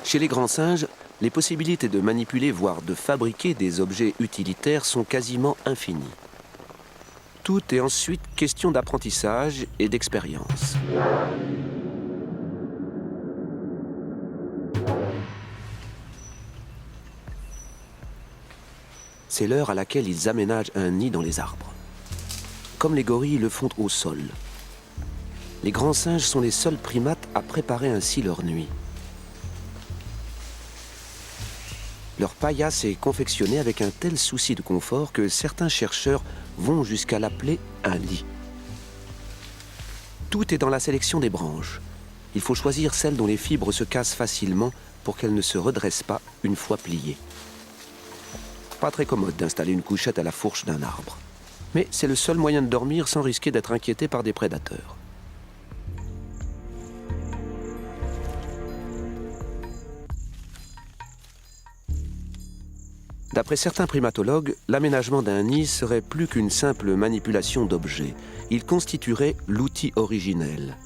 Chez les grands singes, les possibilités de manipuler, voire de fabriquer des objets utilitaires sont quasiment infinies. Tout est ensuite question d'apprentissage et d'expérience. C'est l'heure à laquelle ils aménagent un nid dans les arbres. Comme les gorilles le font au sol. Les grands singes sont les seuls primates à préparer ainsi leur nuit. Leur paillasse est confectionnée avec un tel souci de confort que certains chercheurs vont jusqu'à l'appeler un lit. Tout est dans la sélection des branches. Il faut choisir celles dont les fibres se cassent facilement pour qu'elles ne se redressent pas une fois pliées. Pas très commode d'installer une couchette à la fourche d'un arbre. Mais c'est le seul moyen de dormir sans risquer d'être inquiété par des prédateurs. D'après certains primatologues, l'aménagement d'un nid serait plus qu'une simple manipulation d'objets. Il constituerait l'outil originel,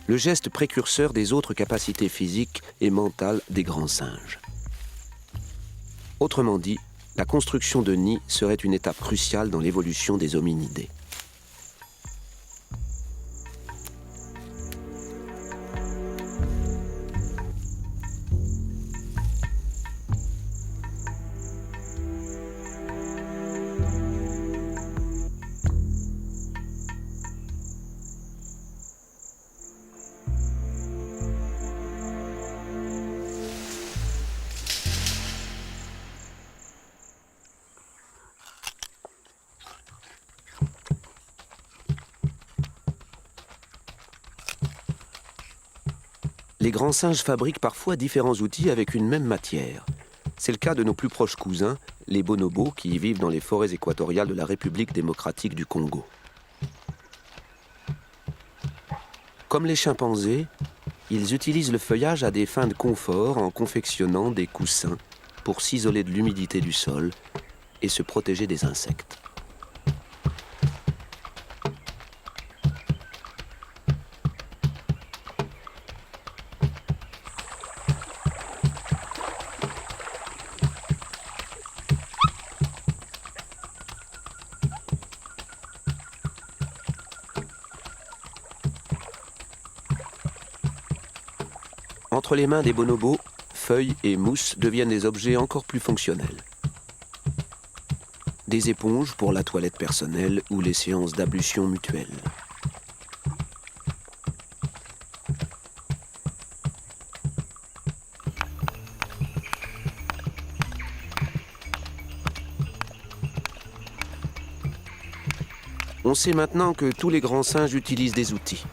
le geste précurseur des autres capacités physiques et mentales des grands singes. Autrement dit, la construction de nids serait une étape cruciale dans l'évolution des hominidés. Les grands singes fabriquent parfois différents outils avec une même matière. C'est le cas de nos plus proches cousins, les bonobos, qui vivent dans les forêts équatoriales de la République démocratique du Congo. Comme les chimpanzés, ils utilisent le feuillage à des fins de confort en confectionnant des coussins pour s'isoler de l'humidité du sol et se protéger des insectes. Entre les mains des bonobos, feuilles et mousse deviennent des objets encore plus fonctionnels. Des éponges pour la toilette personnelle ou les séances d'ablution mutuelle. On sait maintenant que tous les grands singes utilisent des outils.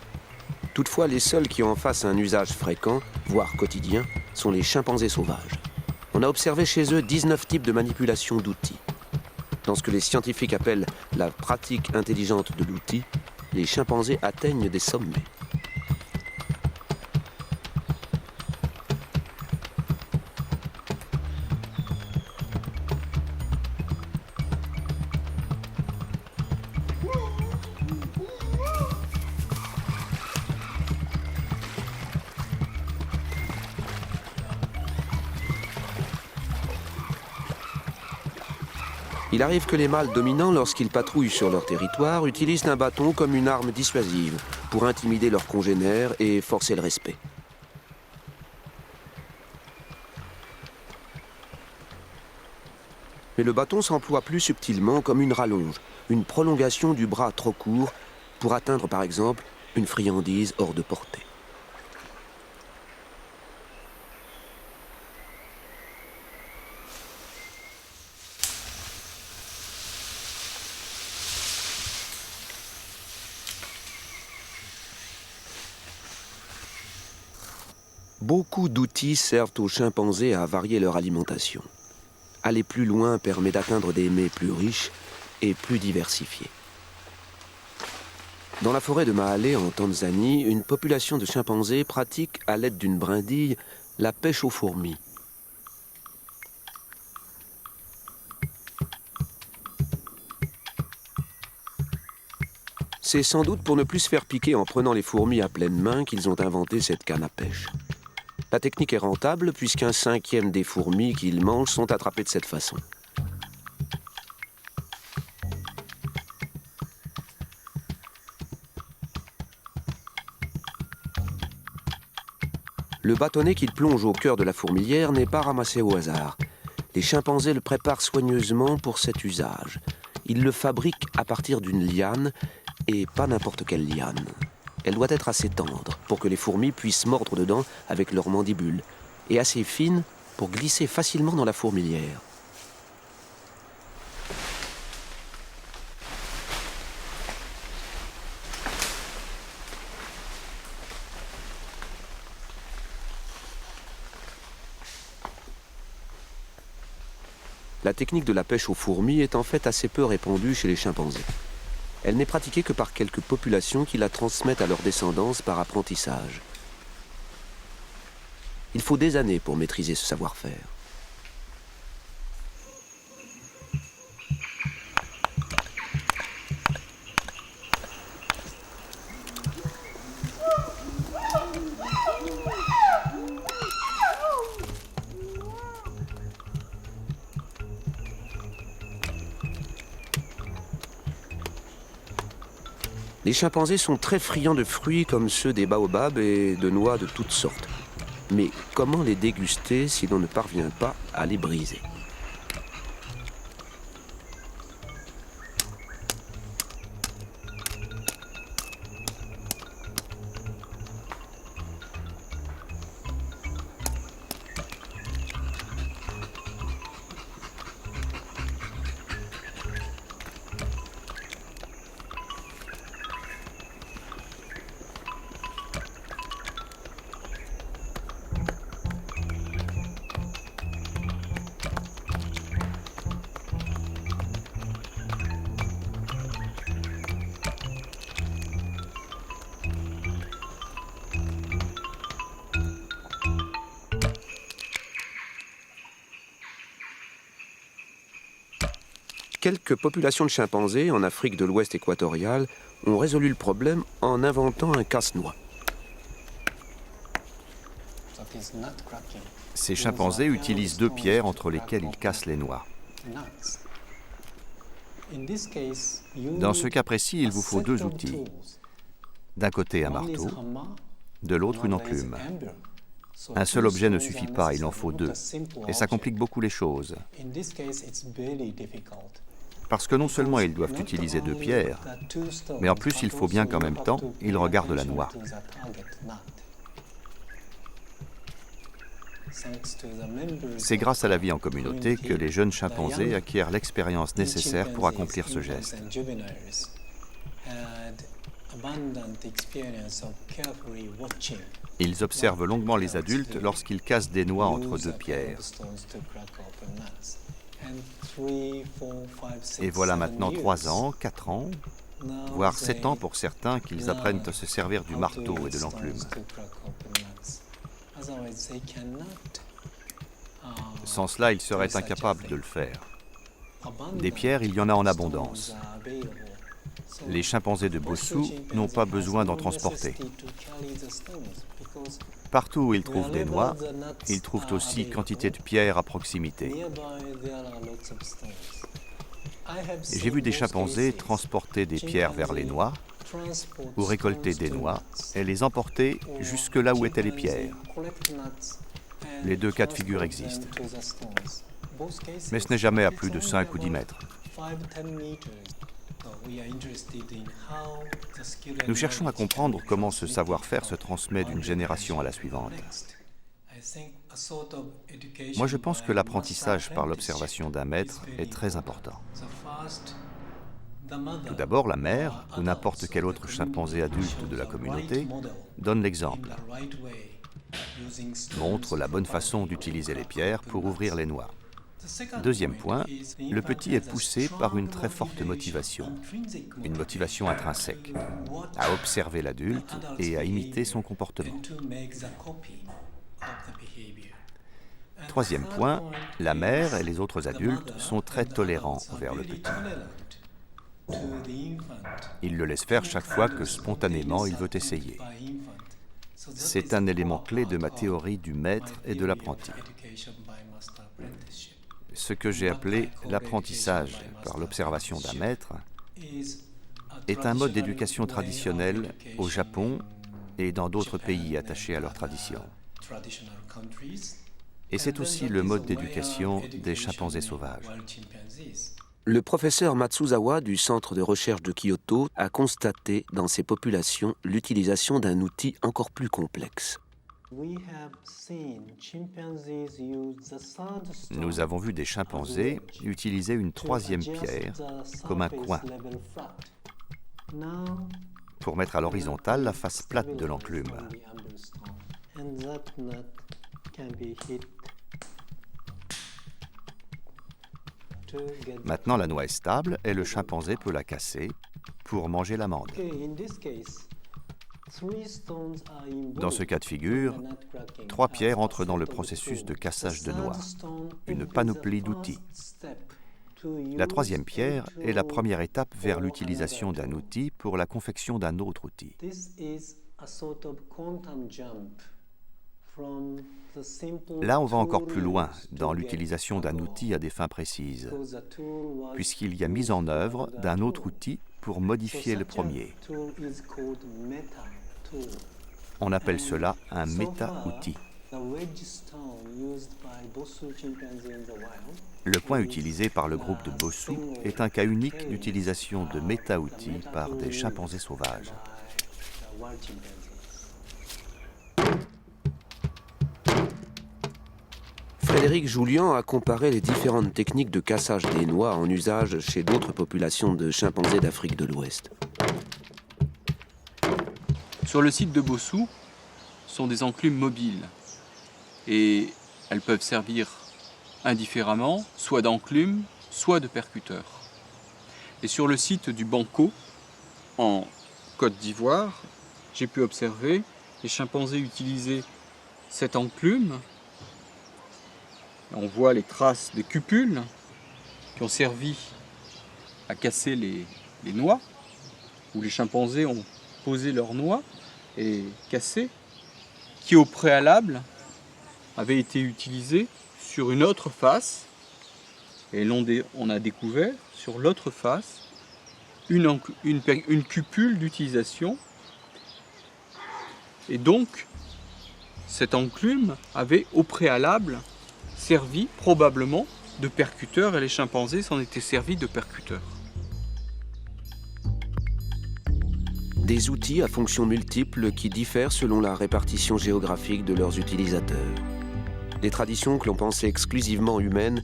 Toutefois, les seuls qui en fassent un usage fréquent, voire quotidien, sont les chimpanzés sauvages. On a observé chez eux 19 types de manipulation d'outils. Dans ce que les scientifiques appellent la pratique intelligente de l'outil, les chimpanzés atteignent des sommets. Il arrive que les mâles dominants, lorsqu'ils patrouillent sur leur territoire, utilisent un bâton comme une arme dissuasive pour intimider leurs congénères et forcer le respect. Mais le bâton s'emploie plus subtilement comme une rallonge, une prolongation du bras trop court pour atteindre par exemple une friandise hors de portée. Beaucoup d'outils servent aux chimpanzés à varier leur alimentation. Aller plus loin permet d'atteindre des mets plus riches et plus diversifiés. Dans la forêt de Mahale, en Tanzanie, une population de chimpanzés pratique, à l'aide d'une brindille, la pêche aux fourmis. C'est sans doute pour ne plus se faire piquer en prenant les fourmis à pleine main qu'ils ont inventé cette canne à pêche. La technique est rentable puisqu'un cinquième des fourmis qu'ils mangent sont attrapées de cette façon. Le bâtonnet qu'ils plongent au cœur de la fourmilière n'est pas ramassé au hasard. Les chimpanzés le préparent soigneusement pour cet usage. Ils le fabriquent à partir d'une liane, et pas n'importe quelle liane. Elle doit être assez tendre pour que les fourmis puissent mordre dedans avec leurs mandibules, et assez fine pour glisser facilement dans la fourmilière. La technique de la pêche aux fourmis est en fait assez peu répandue chez les chimpanzés. Elle n'est pratiquée que par quelques populations qui la transmettent à leur descendance par apprentissage. Il faut des années pour maîtriser ce savoir-faire. Les chimpanzés sont très friands de fruits comme ceux des baobabs et de noix de toutes sortes. Mais comment les déguster si l'on ne parvient pas à les briser ? Quelques populations de chimpanzés en Afrique de l'Ouest équatoriale ont résolu le problème en inventant un casse-noix. Ces chimpanzés utilisent deux pierres entre lesquelles ils cassent les noix. Dans ce cas précis, il vous faut deux outils. D'un côté un marteau, de l'autre une enclume. Un seul objet ne suffit pas, il en faut deux. Et ça complique beaucoup les choses. Parce que non seulement ils doivent utiliser deux pierres, mais en plus il faut bien qu'en même temps, ils regardent la noix. C'est grâce à la vie en communauté que les jeunes chimpanzés acquièrent l'expérience nécessaire pour accomplir ce geste. Ils observent longuement les adultes lorsqu'ils cassent des noix entre deux pierres. Et voilà maintenant 3 ans, 4 ans, voire 7 ans pour certains qu'ils apprennent à se servir du marteau et de l'enclume. Sans cela, ils seraient incapables de le faire. Des pierres, il y en a en abondance. Les chimpanzés de Bossou n'ont pas besoin d'en transporter. Partout où ils trouvent des noix, ils trouvent aussi quantité de pierres à proximité. J'ai vu des chimpanzés transporter des pierres vers les noix, ou récolter des noix et les emporter jusque là où étaient les pierres. Les deux cas de figure existent. Mais ce n'est jamais à plus de 5 ou 10 mètres. Nous cherchons à comprendre comment ce savoir-faire se transmet d'une génération à la suivante. Moi, je pense que l'apprentissage par l'observation d'un maître est très important. Tout d'abord, la mère, ou n'importe quel autre chimpanzé adulte de la communauté, donne l'exemple. Montre la bonne façon d'utiliser les pierres pour ouvrir les noix. Deuxième point, le petit est poussé par une très forte motivation, une motivation intrinsèque, à observer l'adulte et à imiter son comportement. Troisième point, la mère et les autres adultes sont très tolérants envers le petit. Ils le laissent faire chaque fois que spontanément il veut essayer. C'est un élément clé de ma théorie du maître et de l'apprenti. Ce que j'ai appelé l'apprentissage par l'observation d'un maître est un mode d'éducation traditionnel au Japon et dans d'autres pays attachés à leur tradition. Et c'est aussi le mode d'éducation des chimpanzés sauvages. Le professeur Matsuzawa du centre de recherche de Kyoto a constaté dans ces populations l'utilisation d'un outil encore plus complexe. Nous avons vu des chimpanzés utiliser une troisième pierre comme un coin pour mettre à l'horizontale la face plate de l'enclume. Maintenant, la noix est stable et le chimpanzé peut la casser pour manger l'amande. Dans ce cas de figure, 3 pierres entrent dans le processus de cassage de noix, une panoplie d'outils. La troisième pierre est la première étape vers l'utilisation d'un outil pour la confection d'un autre outil. Là, on va encore plus loin dans l'utilisation d'un outil à des fins précises, puisqu'il y a mise en œuvre d'un autre outil pour modifier le premier. On appelle cela un méta-outil. Le point utilisé par le groupe de Bossou est un cas unique d'utilisation de méta-outils par des chimpanzés sauvages. Frédéric Julian a comparé les différentes techniques de cassage des noix en usage chez d'autres populations de chimpanzés d'Afrique de l'Ouest. Sur le site de Bossou sont des enclumes mobiles et elles peuvent servir indifféremment, soit d'enclumes, soit de percuteurs. Et sur le site du Banco, en Côte d'Ivoire, j'ai pu observer les chimpanzés utiliser cette enclume. On voit les traces de cupules qui ont servi à casser les noix, où les chimpanzés ont posé leurs noix et cassé, qui au préalable avait été utilisé sur une autre face, et on a découvert sur l'autre face une cupule d'utilisation, et donc cette enclume avait au préalable servi probablement de percuteur, et les chimpanzés s'en étaient servis de percuteurs. Des outils à fonctions multiples qui diffèrent selon la répartition géographique de leurs utilisateurs. Des traditions que l'on pensait exclusivement humaines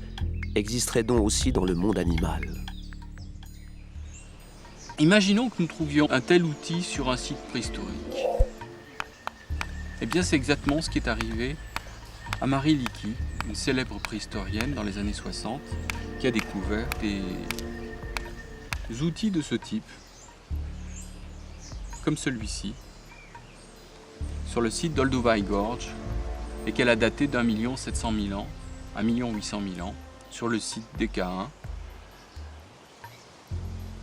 existeraient donc aussi dans le monde animal. Imaginons que nous trouvions un tel outil sur un site préhistorique. Eh bien, c'est exactement ce qui est arrivé à Marie Leakey, une célèbre préhistorienne dans les années 60, qui a découvert des outils de ce type, comme celui-ci, sur le site d'Olduvai Gorge, et qu'elle a daté d'1 700 000 ans, 1 800 000 ans, sur le site d'Eka1.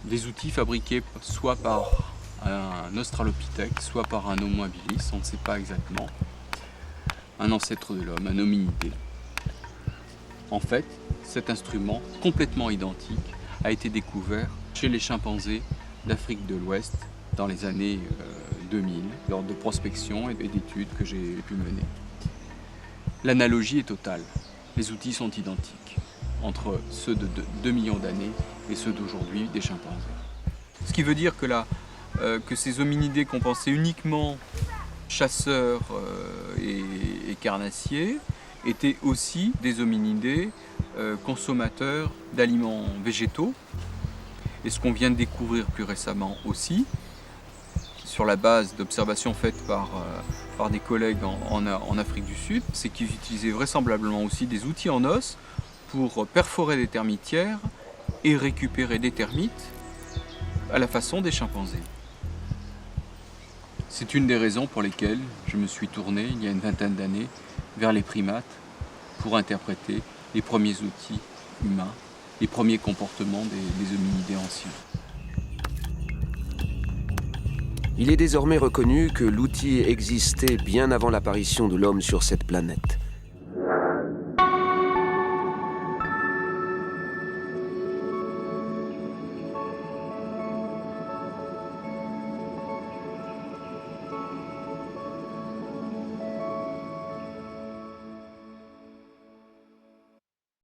Des outils fabriqués soit par un Australopithèque, soit par un Homo habilis, on ne sait pas exactement, un ancêtre de l'homme, un hominidé. En fait, cet instrument, complètement identique, a été découvert chez les chimpanzés d'Afrique de l'Ouest dans les années 2000, lors de prospections et d'études que j'ai pu mener. L'analogie est totale. Les outils sont identiques entre ceux de 2 millions d'années et ceux d'aujourd'hui des chimpanzés. Ce qui veut dire que ces hominidés qu'on pensait uniquement chasseurs et carnassiers étaient aussi des hominidés consommateurs d'aliments végétaux. Et ce qu'on vient de découvrir plus récemment aussi, sur la base d'observations faites par des collègues en Afrique du Sud, c'est qu'ils utilisaient vraisemblablement aussi des outils en os pour perforer des termitières et récupérer des termites à la façon des chimpanzés. C'est une des raisons pour lesquelles je me suis tourné, il y a une vingtaine d'années, vers les primates pour interpréter les premiers outils humains, les premiers comportements des hominidés anciens. Il est désormais reconnu que l'outil existait bien avant l'apparition de l'homme sur cette planète.